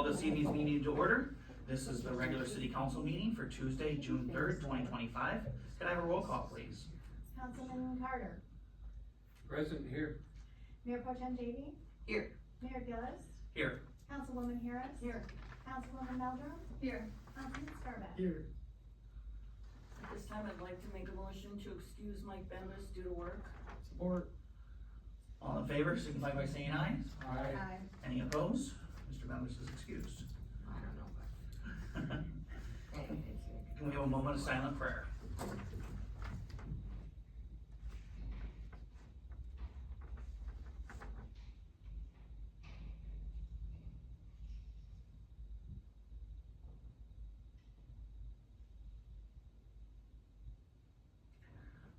this evening's meeting to order. This is the regular city council meeting for Tuesday, June 3rd, 2025. Can I have a roll call, please? Councilman Carter. Present here. Mayor Pro Tem Davey. Here. Mayor Gillis. Here. Councilwoman Harris. Here. Councilwoman Meldrum. Here. Councilman Scarback. Here. At this time, I'd like to make a motion to excuse Mike Bendis due to work. Support. All in favor, signify by saying aye. Aye. Any opposed? Mr. Bendis is excused. I don't know, Can we have a moment of silent prayer?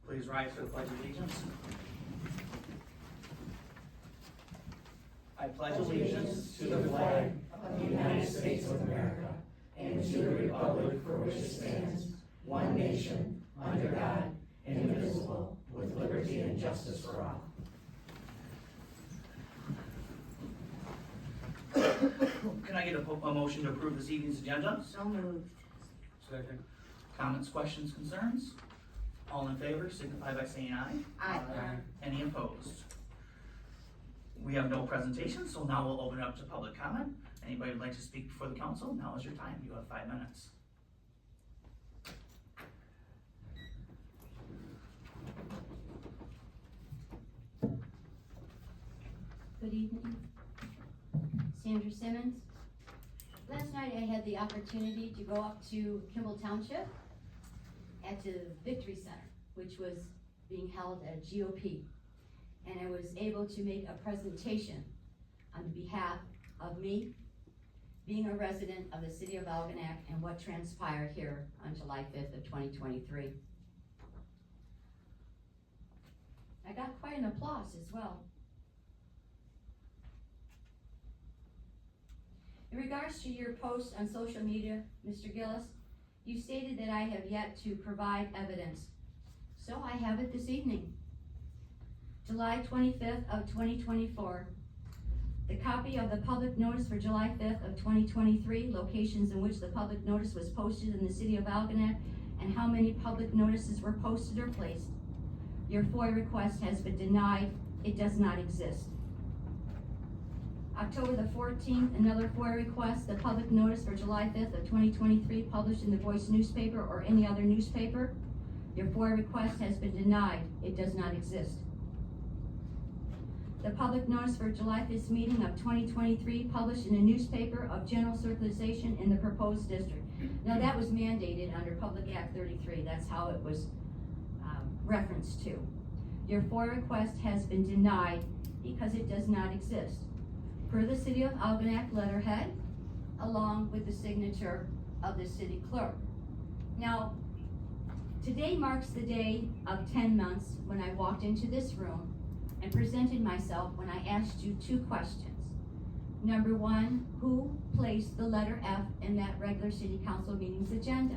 Please rise for the pledge of allegiance. I pledge allegiance to the flag of the United States of America and to the republic for which it stands, one nation, under God, indivisible, with liberty and justice for all. Can I get a motion to approve this evening's agenda? So moved. Second. Comments, questions, concerns? All in favor, signify by saying aye. Aye. Any opposed? We have no presentation, so now we'll open it up to public comment. Anybody would like to speak before the council? Now is your time. You have 5 minutes. Good evening. Sandra Simmons. Last night I had the opportunity to go up to Kimball Township at the Victory Center, which was being held at GOP. And I was able to make a presentation on behalf of me, being a resident of the city of Algonac, and what transpired here on July 5th of 2023. I got quite an applause as well. In regards to your post on social media, Mr. Gillis, you stated that I have yet to provide evidence. So I have it this evening. July 25th of 2024. The copy of the public notice for July 5th of 2023, locations in which the public notice was posted in the city of Algonac, and how many public notices were posted or placed. Your FOIA request has been denied. It does not exist. October the 14th, another FOIA request, the public notice for July 5th of 2023, published in the Voice newspaper or any other newspaper. Your FOIA request has been denied. It does not exist. The public notice for July 5th meeting of 2023, published in a newspaper of general circulation in the proposed district. Now that was mandated under Public Act 33. That's how it was referenced to. Your FOIA request has been denied because it does not exist, per the City of Algonac letterhead, along with the signature of the city clerk. Now, today marks the day of 10 months when I walked into this room and presented myself when I asked you 2 questions. Number 1, who placed the letter F in that regular city council meeting's agenda?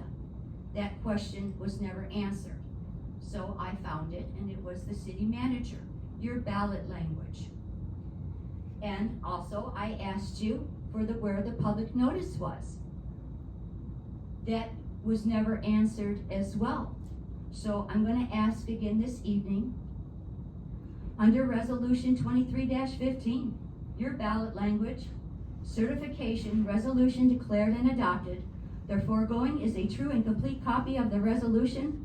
That question was never answered. So I found it, and it was the city manager, your ballot language. And also I asked you for where the public notice was. That was never answered as well. So I'm going to ask again this evening, under Resolution 23-15, your ballot language, certification, resolution declared and adopted. The foregoing is a true and complete copy of the resolution,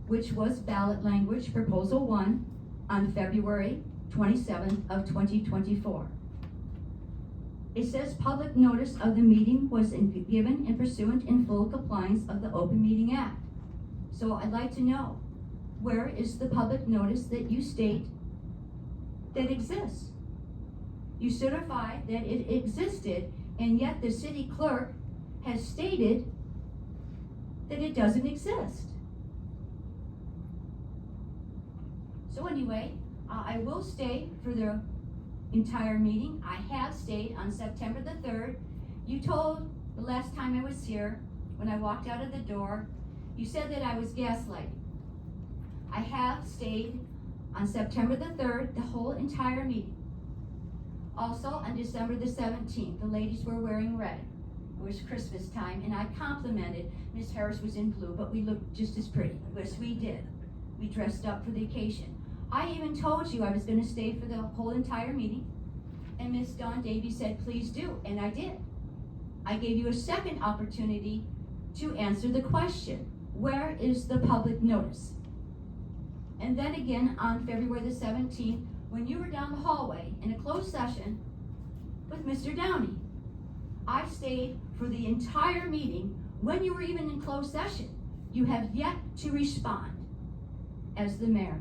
which was ballot language, Proposal 1, on February 27th of 2024. It says public notice of the meeting was given and pursuant in full compliance of the Open Meeting Act. So I'd like to know, where is the public notice that you state that exists? You certify that it existed, and yet the city clerk has stated that it doesn't exist. So anyway, I will stay for the entire meeting. I have stayed on September the 3rd. You told the last time I was here, when I walked out of the door, you said that I was gaslighting. I have stayed on September the 3rd, the whole entire meeting. Also, on December the 17th, the ladies were wearing red. It was Christmas time, and I complimented, Miss Harris was in blue, but we looked just as pretty. Yes, we did. We dressed up for the occasion. I even told you I was gonna stay for the whole entire meeting, and Miss Dawn Davies said, please do, and I did. I gave you a second opportunity to answer the question, where is the public notice? And then again, on February the 17th, when you were down the hallway in a closed session with Mr. Downey. I stayed for the entire meeting when you were even in closed session. You have yet to respond as the mayor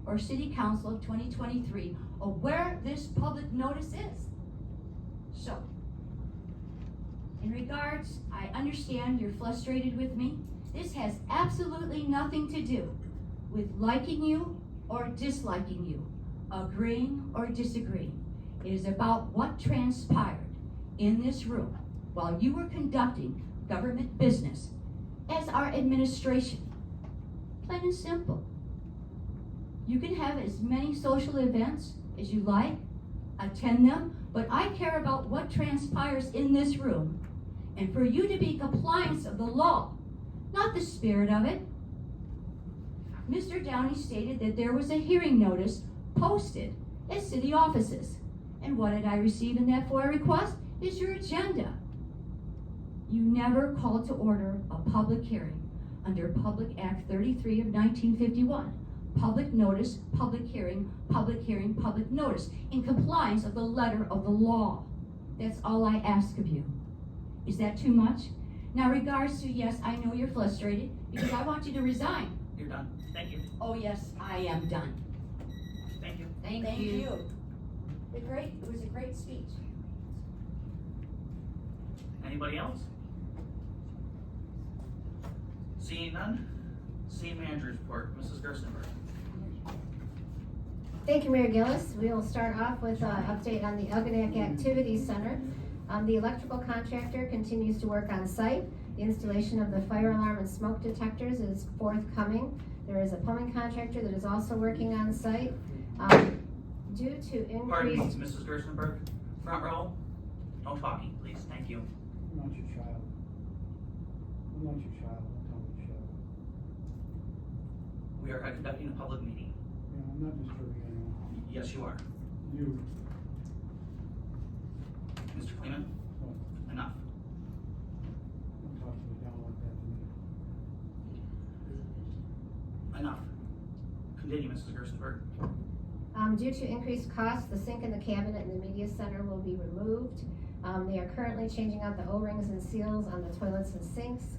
or city council of 2023 of where this public notice is. So, in regards, I understand you're frustrated with me. This has absolutely nothing to do with liking you or disliking you, agreeing or disagreeing. It is about what transpired in this room while you were conducting government business as our administration. Plain and simple. You can have as many social events as you like, attend them, but I care about what transpires in this room, and for you to be compliance of the law, not the spirit of it. Mr. Downey stated that there was a hearing notice posted at city offices. And what did I receive in that FOIA request? Is your agenda. You never called to order a public hearing under Public Act 33 of 1951. Public notice, public hearing, public notice, in compliance of the letter of the law. That's all I ask of you. Is that too much? Now, regards to, yes, I know you're frustrated because I want you to resign. You're done. Thank you. Oh, yes, I am done. Thank you. Thank you. It was a great speech. Anybody else? Seeing none, city manager's report, Mrs. Gerstenberg. Thank you, Mayor Gillis. We will start off with an update on the Elginak Activity Center. The electrical contractor continues to work on site. The installation of the fire alarm and smoke detectors is forthcoming. There is a plumbing contractor that is also working on site. Due to Pardon me, increased... Mrs. Gerstenberg, front row, no talking, please, thank you. I'm not your child. I'm not your child. Don't tell me shut up. We are conducting a public meeting. Yeah, I'm not disturbing anyone. Yes, you are. You. Mr. Kleeman, What? enough. Don't talk to me down like that to me. Enough. Continue, Mrs. Gerstenberg. Due to increased costs, the sink in the cabinet in the media center will be removed. They are currently changing out the O-rings and seals on the toilets and sinks.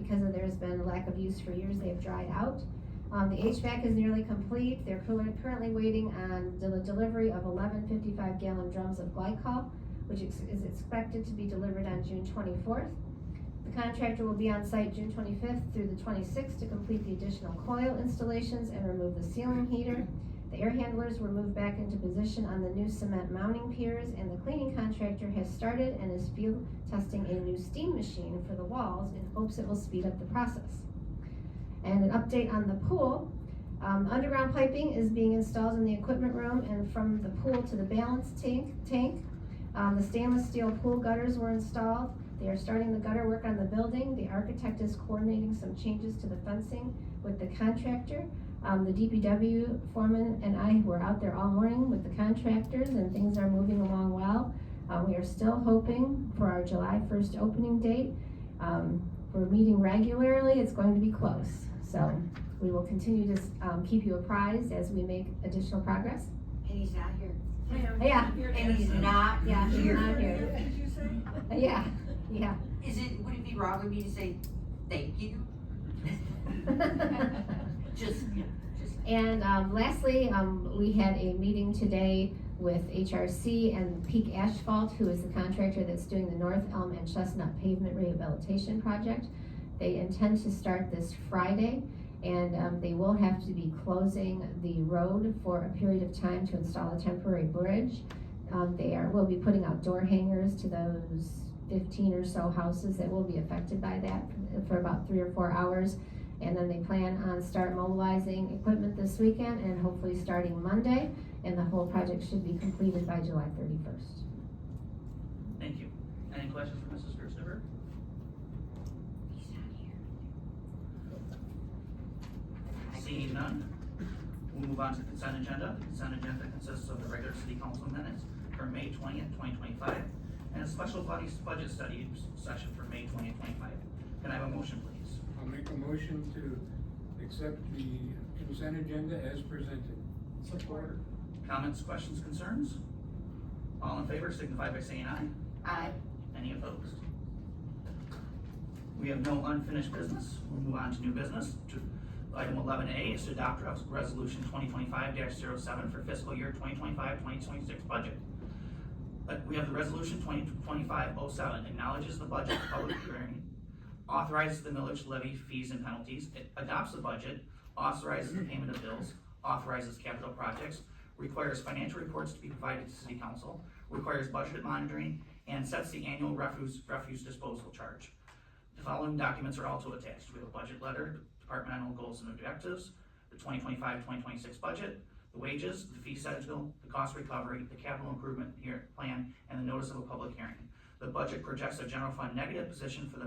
Because there's been a lack of use for years, they have dried out. The HVAC is nearly complete. They're currently waiting on the delivery of 11 55-gallon drums of glycol, which is expected to be delivered on June 24th. The contractor will be on site June 25th through the 26th to complete the additional coil installations and remove the ceiling heater. The air handlers were moved back into position on the new cement mounting piers, and the cleaning contractor has started and is field testing a new steam machine for the walls in hopes it will speed up the process. And an update on the pool. Underground piping is being installed in the equipment room and from the pool to the balance tank. The stainless steel pool gutters were installed. They are starting the gutter work on the building. The architect is coordinating some changes to the fencing with the contractor. The DPW foreman and I were out there all morning with the contractors, and things are moving along well. We are still hoping for our July 1st opening date. We're meeting regularly. It's going to be close. So we will continue to keep you apprised as we make additional progress. And he's not here. Yeah, And he's not yeah, he's here. not here. Did you say? Yeah. Would it be wrong of me to say thank you? Just. And lastly, we had a meeting today with HRC and Peak Asphalt, who is the contractor that's doing the North Elm and Chestnut Pavement Rehabilitation Project. They intend to start this Friday, and they will have to be closing the road for a period of time to install a temporary bridge. Will be putting out door hangers to those 15 or so houses that will be affected by that for about 3 or 4 hours. And then they plan on start mobilizing equipment this weekend and hopefully starting Monday. and the whole project should be completed by July 31st. Thank you. Any questions for Mrs. Gerstenberg? He's not here. Seeing none, we'll move on to the consent agenda. The consent agenda consists of the regular city council minutes for May 20th, 2025, and a special budget study session for May 20th, 2025. Can I have a motion, please? I'll make a motion to accept the consent agenda as presented. Support. Comments, questions, concerns? All in favor signify by saying aye. Aye. Any opposed? We have no unfinished business. We'll move on to new business. Item 11A is to adopt resolution 2025-07 for fiscal year 2025-2026 budget. We have the resolution 2025-07 acknowledges the budget public hearing, authorizes the millage levy fees and penalties, it adopts the budget, authorizes the payment of bills, authorizes capital projects, requires financial reports to be provided to city council, requires budget monitoring, and sets the annual refuse disposal charge. The following documents are also attached. We have a budget letter, departmental goals and objectives, the 2025-2026 budget, the wages, the fee schedule, the cost recovery, the capital improvement plan, and the notice of a public hearing. The budget projects a general fund negative position for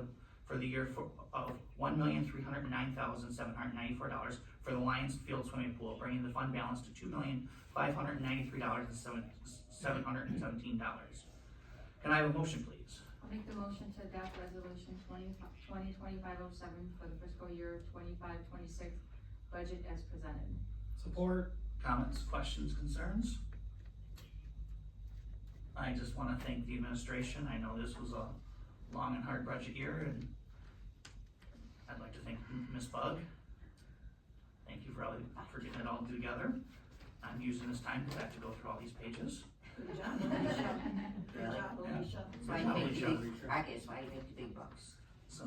the year of $1,309,794 for the Lions Field swimming pool, bringing the fund balance to $2,593,717. Can I have a motion, please? I'll make the motion to adopt resolution 2025-07 for the fiscal year 25-26 budget as presented. Support. Comments, questions, concerns? I just want to thank the administration. I know this was a long and hard budget year, and I'd like to thank Ms. Bug. Thank you for getting it all together. I'm using this time to have to go through all these pages. Good job, Alicia. Good job, Alicia. That's why you make the big, I guess why you make the big bucks. So,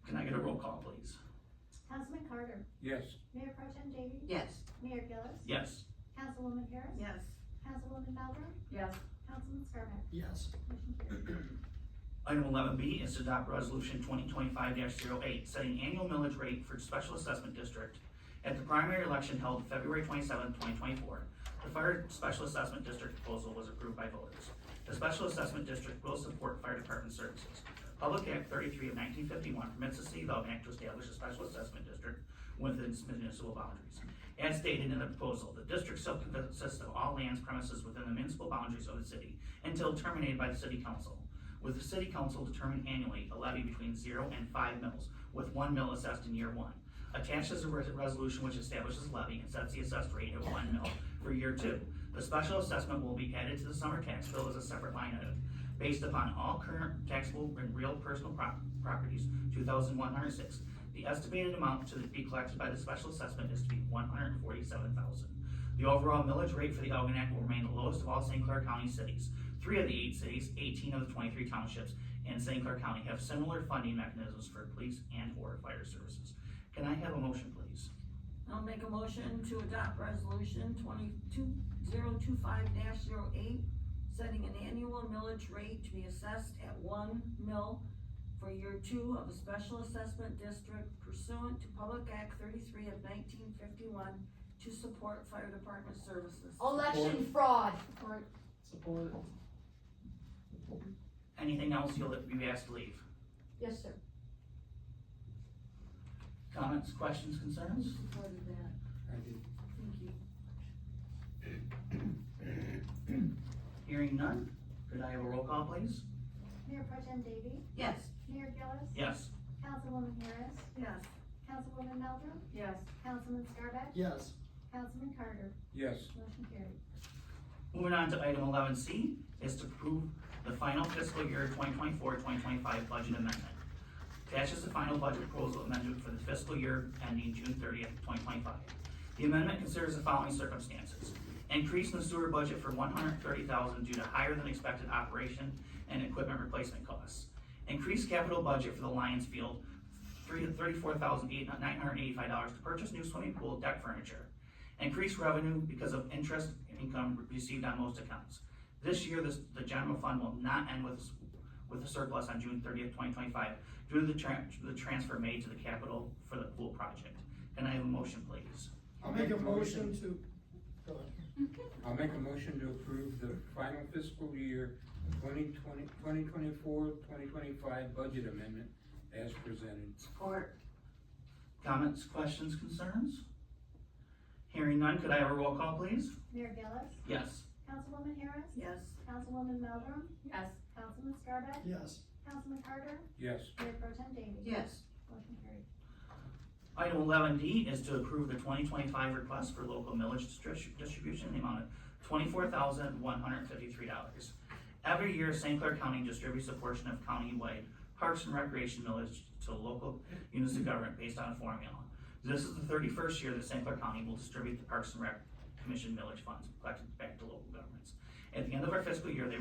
can I get a roll call, please? Councilman Carter. Yes. Mayor Pro Tem Davey. Yes. Mayor Gillis. Yes. Councilwoman Harris. Yes. Councilwoman Meldrum. Yes. Councilman Scarback. Yes. Motion carried. Item 11B is to adopt resolution 2025-08, setting annual millage rate for special assessment district. At the primary election held February 27, 2024, the fire special assessment district proposal was approved by voters. The special assessment district will support fire department services. Public Act 33 of 1951 permits the city of Algonac to establish a special assessment district within its municipal boundaries. As stated in the proposal, the district shall consist of all lands premises within the municipal boundaries of the city until terminated by the city council, with the city council determined annually a levy between 0 and 5 mills, with 1 mill assessed in year 1. Attached is a resolution which establishes levy and sets the assessed rate at 1 mill for year 2. The special assessment will be added to the summer tax bill as a separate line item. Based upon all current taxable and real personal properties, 2,106. The estimated amount to be collected by the special assessment is to be $147,000. The overall millage rate for the Algonac will remain the lowest of all St. Clair County cities. 3 of the 8 cities, 18 of the 23 townships in St. Clair County have similar funding mechanisms for police and/or fire services. Can I have a motion, please? I'll make a motion to adopt resolution 2025-08, setting an annual millage rate to be assessed at 1 mill for year 2 of the special assessment district pursuant to Public Act 33 of 1951 to support fire department services. Election fraud. Support. Anything else you'll be asked to leave? Yes, sir. Comments, questions, concerns? Supported that. I did. Thank you. Hearing none, could I have a roll call, please? Mayor Pro Tem Davey. Yes. Mayor Gillis. Yes. Councilwoman Harris. Yes. Councilwoman Meldrum. Yes. Councilman Scarback. Yes. Councilman Carter. Yes. Motion carried. Moving on to item 11C is to approve the final fiscal year 2024-2025 budget amendment. Attached is the final budget proposal amendment for the fiscal year ending June 30th, 2025. The amendment considers the following circumstances. Increase in the sewer budget for $130,000 due to higher than expected operation and equipment replacement costs. Increase capital budget for the Lions Field, $34,985 to purchase new swimming pool deck furniture. Increase revenue because of interest income received on most accounts. This year, the general fund will not end with a surplus on June 30th, 2025 due to the transfer made to the capital for the pool project. Can I have a motion, please? I'll make a motion to Go ahead. I'll make a motion to approve the final fiscal year 2024-2025 budget amendment as presented. Support. Comments, questions, concerns? Hearing none, could I have a roll call, please? Mayor Gillis, Yes. Councilwoman Harris, Yes. Councilwoman Meldrum, Yes. Councilman Scarback, Yes. Councilman Carter, Yes. Mayor Pro Tem Davey. Yes. Motion carried. Item 11D is to approve the 2025 request for local millage distribution in the amount of $24,153. Every year, St. Clair County distributes a portion of county-wide parks and recreation millage to local units of government based on a formula. This is the 31st year that St. Clair County will distribute the Parks and Rec Commission millage funds collected back to local governments. At the end of our fiscal year, they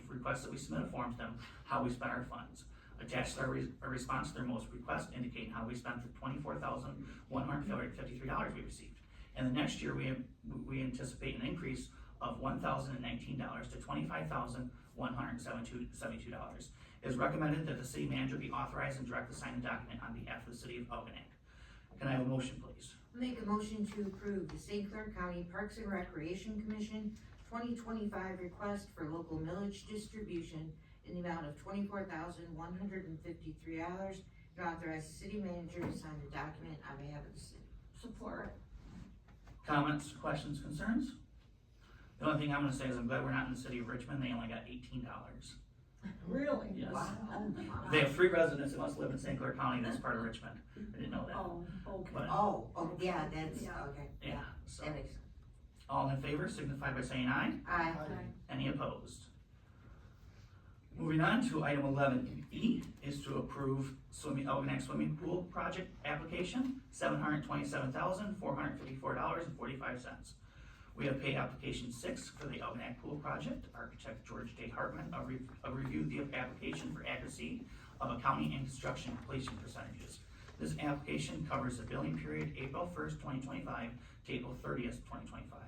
request that we submit a form to them how we spend our funds. Attached to our response to their most request indicating how we spent the $24,153 we received. And the next year, we anticipate an increase of $1,019 to $25,172. It is recommended that the city manager be authorized and direct to sign the document on behalf of the city of Algonac. Can I have a motion, please? Make a motion to approve the St. Clair County Parks and Recreation Commission 2025 request for local millage distribution in the amount of $24,153 and authorize the city manager to sign the document on behalf of the city. Support. Comments, questions, concerns? The only thing I'm gonna say is I'm glad we're not in the city of Richmond. They only got $18. Really? Yes. Wow. They have 3 residents that must live in St. Clair County that's part of Richmond. I didn't know that. Oh, okay. But, Oh, yeah, that's, Yeah. okay. yeah, so, That makes sense. all in favor signify by saying aye. Aye. Any opposed? Moving on to item 11E is to approve Algonac swimming pool project application, $727,454.45. We have paid application 6 for the Algonac pool project. Architect George J. Hartman reviewed the application for accuracy of accounting and construction completion percentages. This application covers the billing period April 1st, 2025 to April 30th, 2025.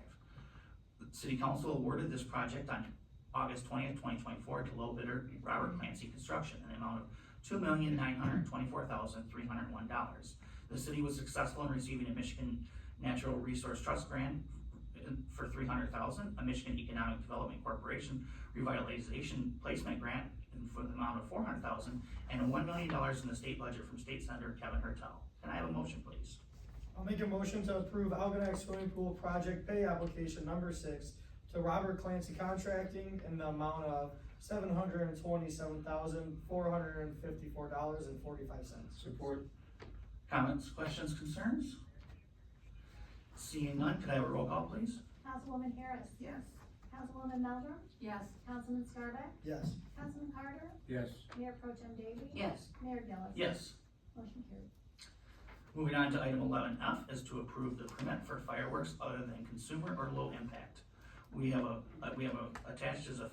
The City Council awarded this project on August 20th, 2024 to low bidder Robert Clancy Construction in the amount of $2,924,301. The city was successful in receiving a Michigan Natural Resource Trust grant for $300,000, a Michigan Economic Development Corporation revitalization placement grant for the amount of $400,000, and $1 million in the state budget from State Senator Kevin Hertel. Can I have a motion, please? I'll make a motion to approve Algonac swimming pool project pay application number 6 to Robert Clancy Contracting in the amount of $727,454.45. Support. Comments, questions, concerns? Seeing none, could I have a roll call, please? Councilwoman Harris, Yes. Councilwoman Meldrum, Yes. Councilman Scarback, Yes. Councilman Carter, Yes. Mayor Pro Tem Davey. Yes. Mayor Gillis. Yes. Motion carried. Moving on to item 11F is to approve the permit for fireworks other than consumer or low impact. We have attached as a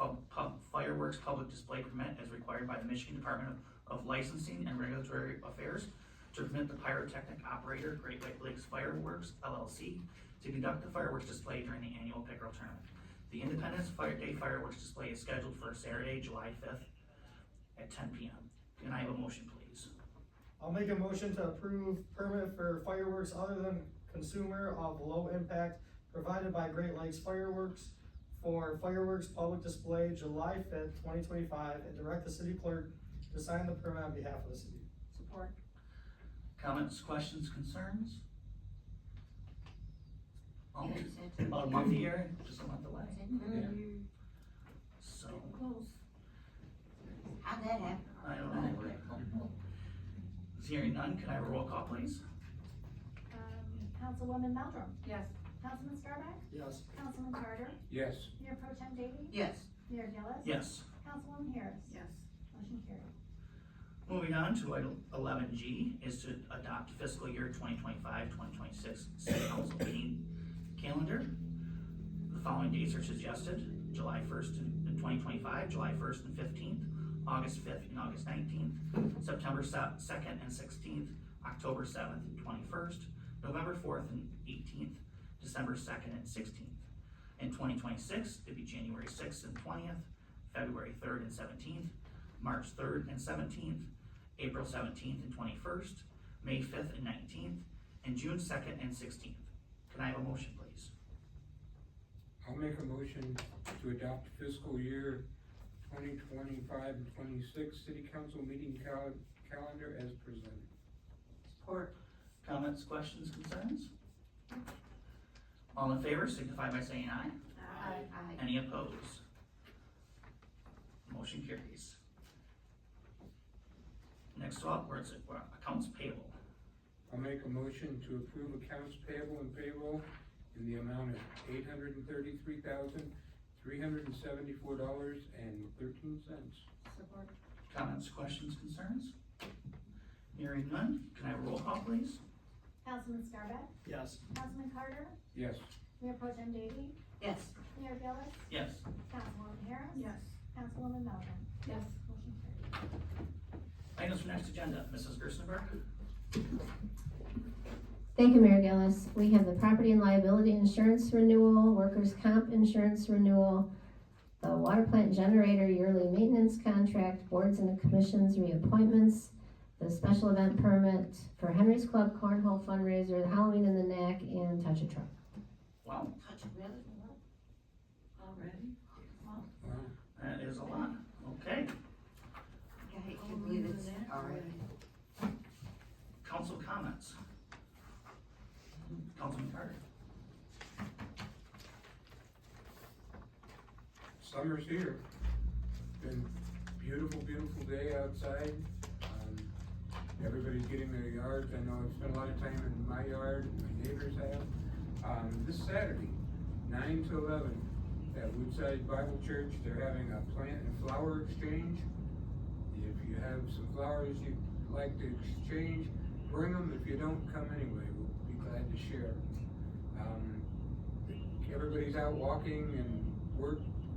fireworks public display permit as required by the Michigan Department of Licensing and Regulatory Affairs to permit the pyrotechnic operator, Great White Lakes Fireworks LLC, to conduct the fireworks display during the annual pickerel tournament. The Independence Day fireworks display is scheduled for Saturday, July 5th at 10 p.m. Can I have a motion, please? I'll make a motion to approve permit for fireworks other than consumer of low impact provided by Great Lakes Fireworks for fireworks public display July 5th, 2025, and direct the city clerk to sign the permit on behalf of the city. Support. Comments, questions, concerns? Almost Yes. about a month here, just a month away. So, Close. How'd that happen? I don't know. Hearing none, can I have a roll call, please? Councilwoman Meldrum, Yes. Councilman Scarback, Yes. Councilman Carter, Yes. Mayor Pro Tem Davey. Yes. Mayor Gillis. Yes. Councilwoman Harris. Yes. Motion carried. Moving on to item 11G is to adopt fiscal year 2025-2026 city council meeting calendar. The following dates are suggested: July 1st in 2025, July 1st and 15th, August 5th and August 19th, September 2nd and 16th, October 7th and 21st, November 4th and 18th, December 2nd and 16th. In 2026, it'd be January 6th and 20th, February 3rd and 17th, March 3rd and 17th, April 17th and 21st, May 5th and 19th, and June 2nd and 16th. Can I have a motion, please? I'll make a motion to adopt fiscal year 2025 and 26 city council meeting calendar as presented. Support. Comments, questions, concerns? All in favor signify by saying aye. Aye. Any opposed? Motion carries. Next up, we're at accounts payable. I'll make a motion to approve accounts payable and payroll in the amount of $833,374.13. Support. Comments, questions, concerns? Hearing none, can I have a roll call, please? Councilman Scarback? Yes. Councilman Carter? Yes. Mayor Pro Tem Davey? Yes. Mayor Gillis? Yes. Councilwoman Harris? Yes. Councilwoman Melvin? Yes. Motion carried. Items for next agenda, Mrs. Gerstenberg? Thank you, Mayor Gillis. We have the property and liability insurance renewal, workers' comp insurance renewal, the water plant generator yearly maintenance contract, boards and commissions reappointments, the special event permit for Henry's Club Cornhole fundraiser, the Halloween in the Knack, and Touch a Truck. Wow, Touch it, really? Already? Wow. that is a lot. Okay, I can't believe it's already. council comments. Councilman Carter? Summer's here. Been beautiful, beautiful day outside. Everybody's getting their yards. I know I've spent a lot of time in my yard, and my neighbors have. This Saturday, 9 to 11, at Woodside Bible Church, they're having a plant and flower exchange. If you have some flowers you'd like to exchange, bring them. If you don't, come anyway. We'll be glad to share. Everybody's out walking and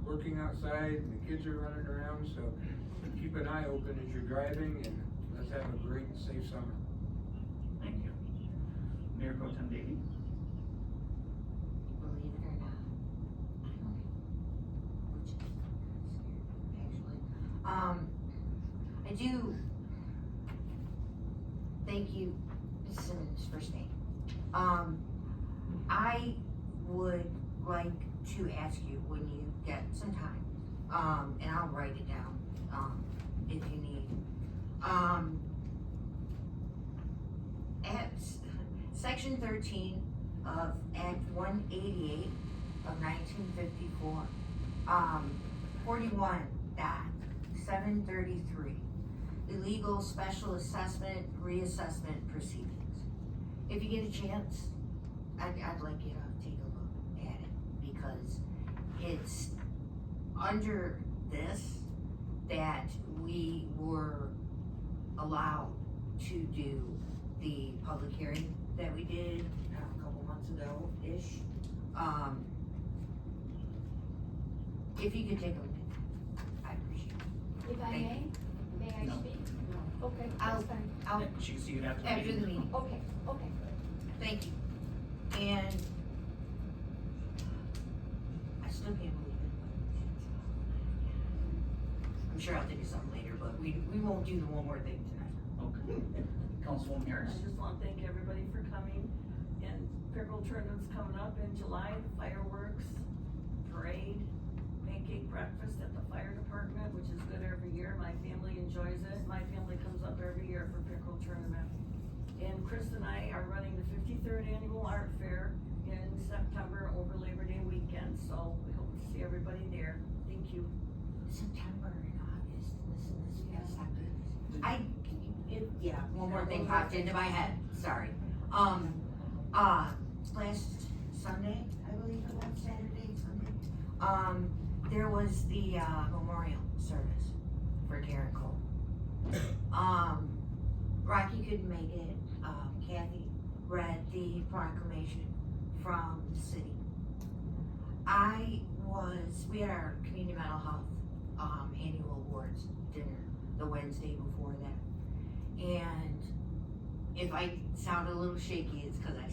working outside, and the kids are running around, so keep an eye open as you're driving, and let's have a great, safe summer. Thank you. Mayor Pro Tem Davey? Believe it or not. I do thank you, Mrs. Simmons, for staying. I would like to ask you when you get some time, and I'll write it down, if you need. At section 13 of Act 188 of 1954, 41.733, illegal special assessment reassessment proceedings. If you get a chance, I'd like you to take a look at it, because it's under this that we were allowed to do the public hearing that we did a couple months ago-ish. If you could take a look at that, I appreciate it. If I Thank may I No. speak? Okay, I'll- that's fine. She can see you after the After the meeting. meeting, Okay, okay. thank you. And I still can't believe it. I'm sure I'll think of something later, but we won't do the one more thing tonight. Okay. Councilwoman I Harris? just want to thank everybody for coming, and pickleball tournament's coming up in July, the fireworks, parade, pancake breakfast at the fire department, which is good every year. My family enjoys it. My family comes up every year for pickleball tournament. And Chris and I are running the 53rd annual art fair in September over Labor Day weekend, so we hope to see everybody there. Thank you. September and August, this past October. Yeah, one more thing popped into my head, sorry. Last Sunday, I believe it was Saturday, Sunday, there was the, memorial service for Karen Cole. Rocky couldn't make it, Kathy read the proclamation from the city. We had our community mental health, annual awards dinner the Wednesday before that. And if I sound a little shaky, it's cause it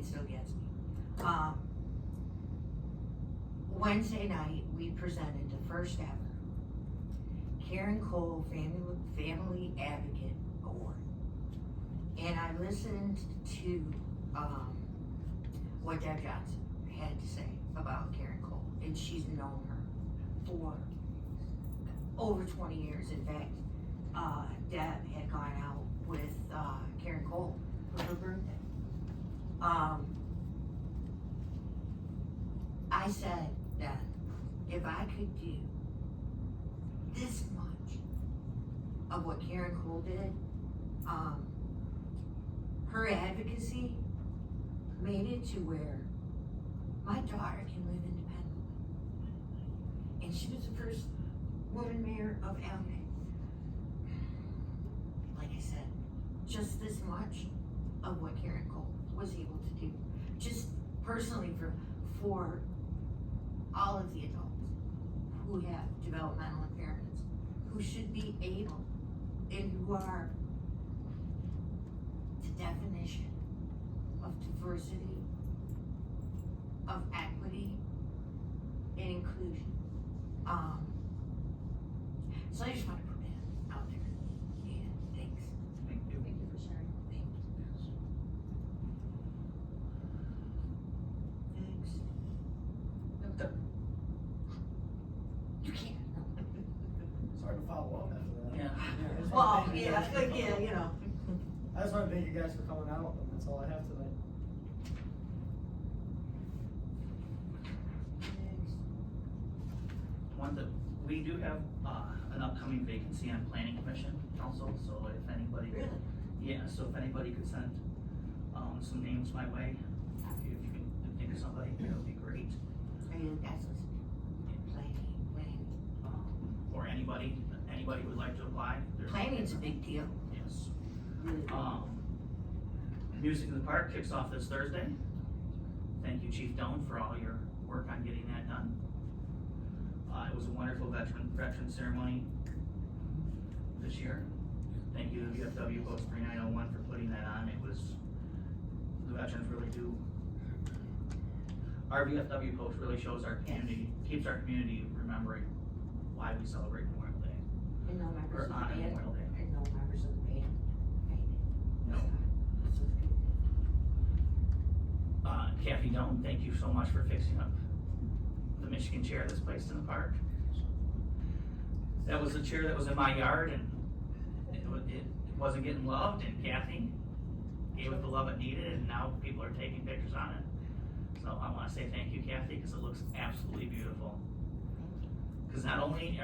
still gets me. Wednesday night, we presented the first ever Karen Cole Family Advocate Award. And I listened to, what Deb Johnson had to say. about Karen Cole, and she's known her for over 20 years. In fact, Deb had gone out with Karen Cole for her birthday. I said that if I could do this much of what Karen Cole did, her advocacy made it to where my daughter can live independently. And she was the first woman mayor of Almac. Like I said, just this much of what Karen Cole was able to do. Just personally for all of the adults who have developmental impairments, who should be able, and who are the definition of diversity, of equity, and inclusion. So I just want to put that out there. Yeah, thanks. Thank you. Thank you for sharing. Thank you. Thanks. You can't. It's hard to follow up after that. Yeah. I just wanna Well, thank you yeah, guys for like, coming yeah, out. you know. I just wanna thank you guys for coming out, and that's all I have tonight. One that, we do have, an upcoming vacancy on planning commission also, so if anybody. Really? Yeah, so if anybody could send, some names my way, if you can think of somebody, that would be great. And that's what's planning. Or anybody who would like to apply. there's- Planning's a big deal. Yes. Really big. Music in the Park kicks off this Thursday. Thank you, Chief Doan, for all your work on getting that done. It was a wonderful veteran ceremony this year. Thank you to VFW Post 3901 for putting that on. It was, the veterans really do. Our VFW Post really shows our community, keeps our community remembering why we celebrate Memorial Day. And no members Or of the on band. Memorial Day. And no members of the band. No. This was good. Kathy Doan, thank you so much for fixing up the Michigan chair that's placed in the park. That was a chair that was in my yard and it wasn't getting loved, and Kathy gave it the love it needed, and now people are taking pictures on it. So I wanna say thank you, Kathy, cause it looks absolutely beautiful. Cause not only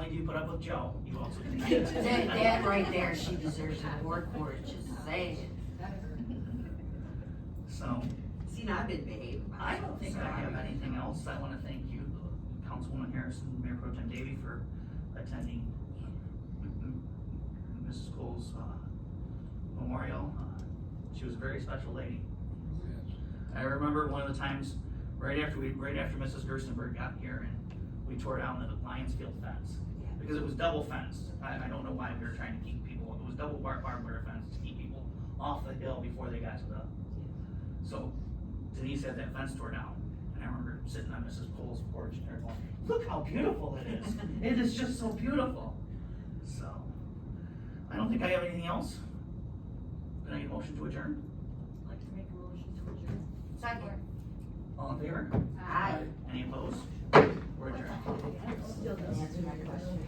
do you put up with Joe, you also. That right there, she deserves an award for it, just saying. So, See, now I've been behaving. I don't think I have myself. anything else. I wanna thank you, Councilwoman Harrison, Mayor Pro Tem Davey, for attending Mrs. Cole's, memorial. She was a very special lady. I remember one of the times, right after Mrs. Gerstenberg got here, and we tore down the Lions Field fence. Yeah. Because it was double fenced. I don't know why we were trying to keep people, it was double barbed wire fence to keep people off the hill before they got to the. So Denise had that fence tore down, and I remember sitting on Mrs. Cole's porch and her going, look how beautiful it is. It is just so beautiful. So, I don't think I have anything else. Can I get a motion to adjourn? I'd like to make a motion to adjourn. Second. All in favor? Aye. Any opposed? We're adjourned. Still doesn't answer my question.